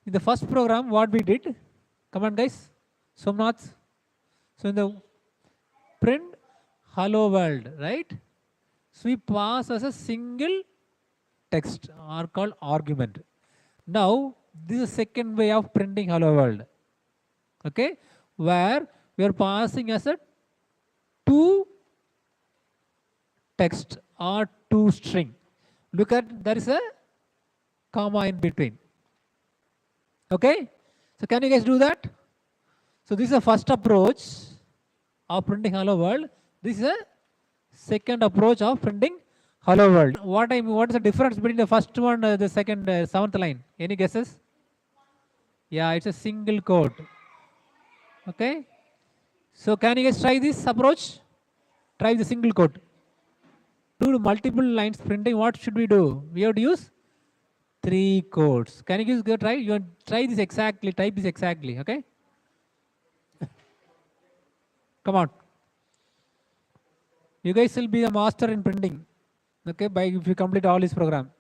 In the first program, what we did, come on guys, Somnath. So in the print hello world, right? So we pass as a single text or called argument. Now, this is the second way of printing hello world. Okay, where we are passing as a two text or two string. Look at, there is a comma in between. Okay, so can you guys do that? So this is the first approach of printing hello world. This is a second approach of printing hello world. What is the difference between the first one and the second, seventh line? Any guesses? Yeah, it's a single quote. Okay, so can you guys try this approach? Try the single quote. Do multiple lines printing. What should we do? We have to use 3 quotes. Can you guys go try? You want try this exactly. Type this exactly. Okay. Come on. You guys will be the master in printing. Okay, by if you complete all this program.